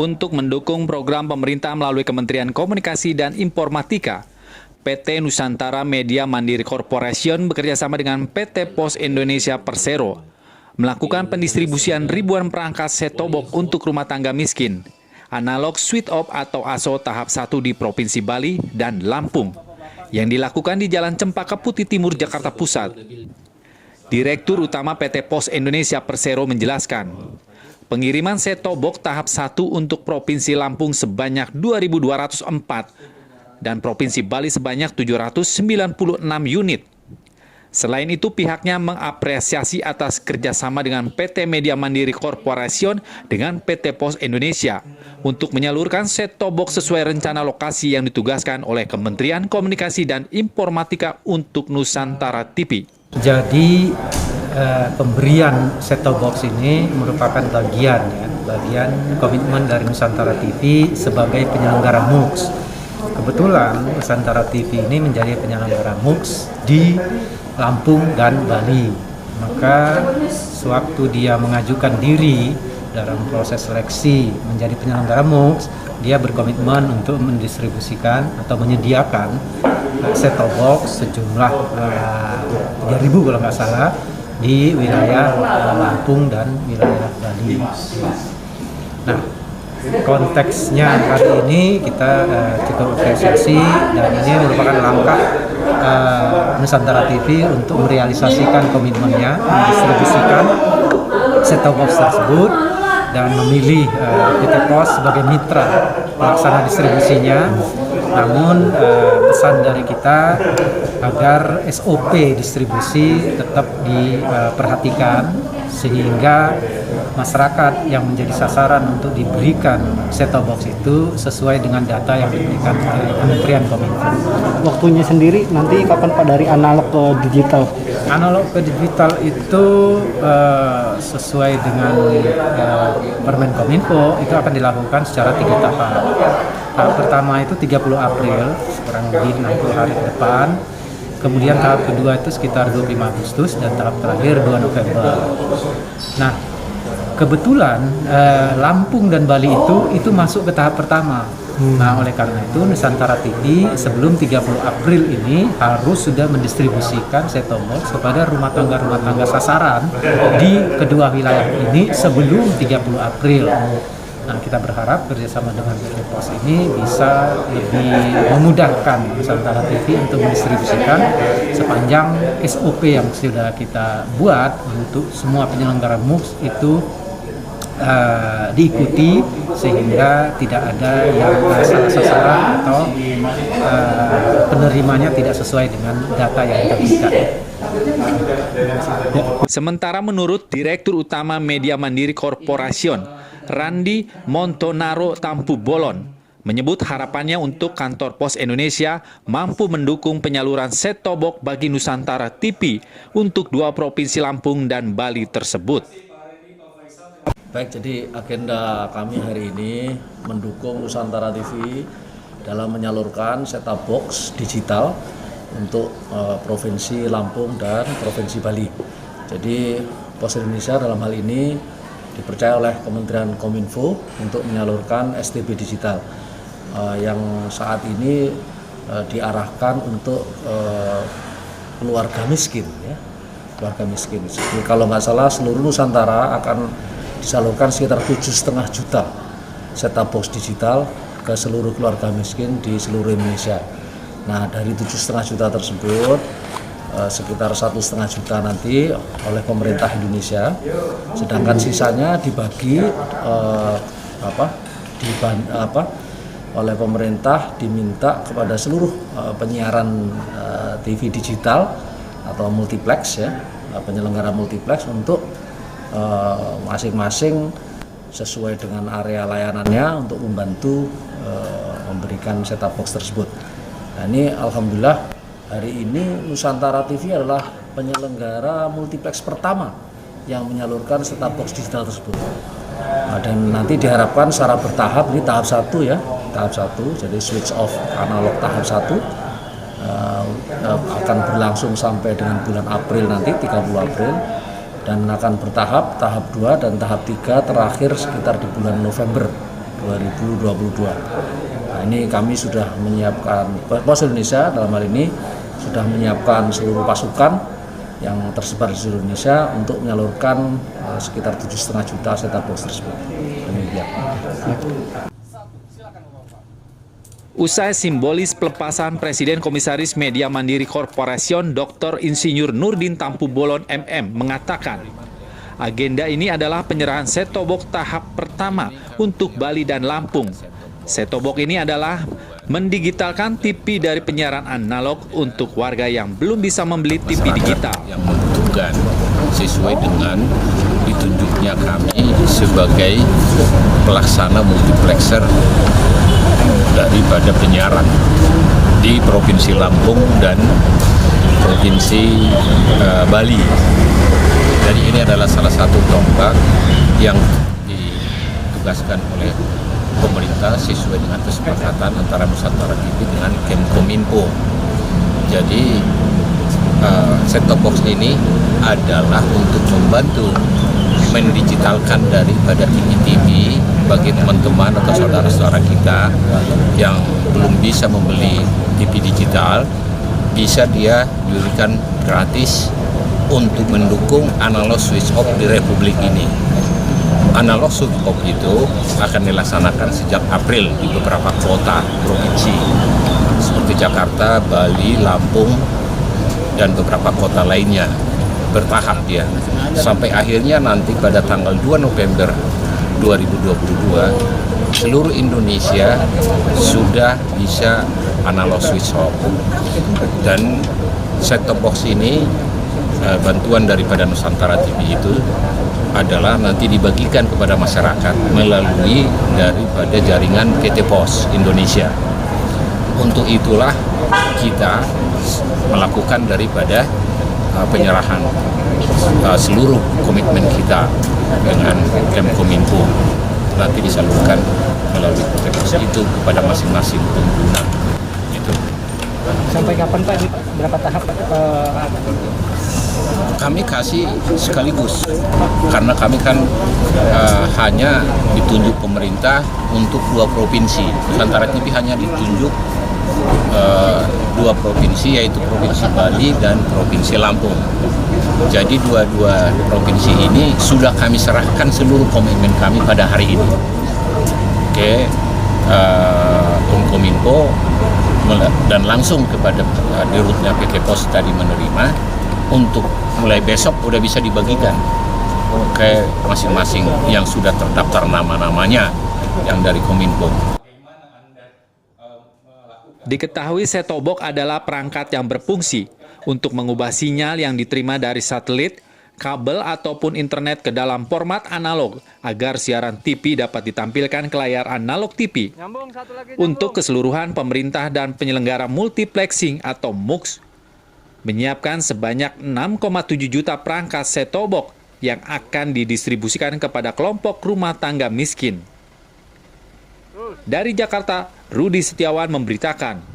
Untuk mendukung program pemerintah melalui Kementerian Komunikasi dan Informatika, PT Nusantara Media Mandiri Corporation bekerjasama dengan PT Pos Indonesia Persero melakukan pendistribusian ribuan perangkat set-top box untuk rumah tangga miskin, analog switch off atau ASO tahap 1 di Provinsi Bali dan Lampung, yang dilakukan di Jalan Cempaka Putih Timur, Jakarta Pusat. Direktur Utama PT Pos Indonesia Persero menjelaskan, pengiriman set-top box tahap 1 untuk Provinsi Lampung sebanyak 2.204 dan Provinsi Bali sebanyak 796 unit. Selain itu, pihaknya mengapresiasi atas kerjasama dengan PT Media Mandiri Corporation dengan PT Pos Indonesia untuk menyalurkan set-top box sesuai rencana lokasi yang ditugaskan oleh Kementerian Komunikasi dan Informatika untuk Nusantara TV. Jadi pemberian set-top box ini merupakan bagian komitmen dari Nusantara TV sebagai penyelenggara MUX. Kebetulan Nusantara TV ini menjadi penyelenggara MUX di Lampung dan Bali. Maka sewaktu dia mengajukan diri dalam proses seleksi menjadi penyelenggara MUX, dia berkomitmen untuk mendistribusikan atau menyediakan set-top box sejumlah 3.000 kalau nggak salah di wilayah Lampung dan wilayah Bali. Nah, konteksnya hari ini kita cukup apresiasi dan ini merupakan langkah Nusantara TV untuk merealisasikan komitmennya mendistribusikan set-top box tersebut dan memilih PT Pos sebagai mitra pelaksana distribusinya. Namun pesan dari kita agar SOP distribusi tetap diperhatikan sehingga masyarakat yang menjadi sasaran untuk diberikan set-top box itu sesuai dengan data yang diberikan oleh Kementerian Kominfo. Waktunya sendiri nanti kapan Pak dari analog ke digital? Analog ke digital itu sesuai dengan Permen Kominfo itu akan dilakukan secara 3 tahap. Tahap pertama itu 30 April, kurang lebih 60 hari ke depan. Kemudian tahap kedua itu sekitar 25 Agustus dan tahap terakhir 2 November. Nah, kebetulan Lampung dan Bali itu masuk ke tahap pertama. Nah, oleh karena itu Nusantara TV sebelum 30 April ini harus sudah mendistribusikan set-top box kepada rumah tangga sasaran di kedua wilayah ini sebelum 30 April. Nah, kita berharap kerjasama dengan PT Pos ini bisa lebih memudahkan Nusantara TV untuk mendistribusikan sepanjang SOP yang sudah kita buat untuk semua penyelenggara MUX itu diikuti sehingga tidak ada yang salah sasaran atau penerimanya tidak sesuai dengan data yang kita berikan. Sementara menurut Direktur Utama Media Mandiri Corporation, Randi Montonaro Tampu Bolon, menyebut harapannya untuk kantor Pos Indonesia mampu mendukung penyaluran set-top box bagi Nusantara TV untuk 2 provinsi Lampung dan Bali tersebut. Baik, jadi agenda kami hari ini mendukung Nusantara TV dalam menyalurkan set-top box digital untuk Provinsi Lampung dan Provinsi Bali. Jadi Pos Indonesia dalam hal ini dipercaya oleh Kementerian Kominfo untuk menyalurkan STB digital yang saat ini diarahkan untuk keluarga miskin. Ya. Keluarga miskin. Jadi, kalau nggak salah seluruh Nusantara akan disalurkan sekitar 7,5 juta set-top box digital ke seluruh keluarga miskin di seluruh Indonesia. Nah, dari 7,5 juta tersebut sekitar 1,5 juta nanti oleh pemerintah Indonesia, sedangkan sisanya dibagi oleh pemerintah diminta kepada seluruh penyiaran TV digital atau multiplex ya, penyelenggara multiplex untuk masing-masing sesuai dengan area layanannya untuk membantu memberikan set-top box tersebut. Nah, ini alhamdulillah hari ini Nusantara TV adalah penyelenggara multiplex pertama yang menyalurkan set-top box digital tersebut. Nah, dan nanti diharapkan secara bertahap, ini tahap 1 ya, tahap 1, jadi switch off analog tahap 1 akan berlangsung sampai dengan bulan April nanti, 30 April. Dan akan bertahap, tahap 2 dan tahap 3 terakhir sekitar di bulan November 2022. Nah, ini kami sudah menyiapkan, Pos Indonesia dalam hal ini sudah menyiapkan seluruh pasukan yang tersebar di seluruh Indonesia untuk menyalurkan sekitar 7,5 juta set-top box tersebut. Demikian. Usai simbolis pelepasan Presiden Komisaris Media Mandiri Corporation Dr. Insinyur Nurdin Tampu Bolon MM mengatakan, agenda ini adalah penyerahan set-top box tahap pertama untuk Bali dan Lampung. Set-top box ini adalah mendigitalkan TV dari penyiaran analog untuk warga yang belum bisa membeli TV digital. Yang membutuhkan sesuai dengan ditunjuknya kami sebagai pelaksana multiplexer daripada penyiaran di Provinsi Lampung dan Provinsi Bali. Jadi ini adalah salah satu tonggak yang ditugaskan oleh pemerintah sesuai dengan kesepakatan antara Nusantara TV dengan Kemkominfo. Jadi set-top box ini adalah untuk membantu mendigitalkan daripada TV bagi teman-teman atau saudara-saudara kita yang belum bisa membeli TV digital, bisa dia diberikan gratis untuk mendukung analog switch off di Republik ini. Analog switch off itu akan dilaksanakan sejak April di beberapa kota provinsi seperti Jakarta, Bali, Lampung, dan beberapa kota lainnya. Bertahap dia sampai akhirnya nanti pada tanggal 2 November 2022 seluruh Indonesia sudah bisa analog switch off. Dan set-top box ini bantuan daripada Nusantara TV itu adalah nanti dibagikan kepada masyarakat melalui daripada jaringan PT Pos Indonesia. Untuk itulah kita melakukan daripada penyerahan seluruh komitmen kita dengan Kemkominfo nanti disalurkan melalui PT Pos itu kepada masing-masing pengguna. Itu. Sampai kapan Pak? Berapa tahap? Kami kasih sekaligus karena kami kan hanya ditunjuk pemerintah untuk 2 provinsi. Nusantara TV hanya ditunjuk 2 provinsi, yaitu Provinsi Bali dan Provinsi Lampung. Jadi dua-dua provinsi ini sudah kami serahkan seluruh komitmen kami pada hari ini ke Kemkominfo dan langsung kepada dirutnya PT Pos tadi menerima untuk mulai besok udah bisa dibagikan ke masing-masing yang sudah terdaftar nama-namanya yang dari Kominfo. Diketahui set-top box adalah perangkat yang berfungsi untuk mengubah sinyal yang diterima dari satelit, kabel, ataupun internet ke dalam format analog agar siaran TV dapat ditampilkan ke layar analog TV. Untuk keseluruhan pemerintah dan penyelenggara multiplexing atau MUX menyiapkan sebanyak 6,7 juta perangkat set-top box yang akan didistribusikan kepada kelompok rumah tangga miskin. Dari Jakarta, Rudi Setiawan memberitakan.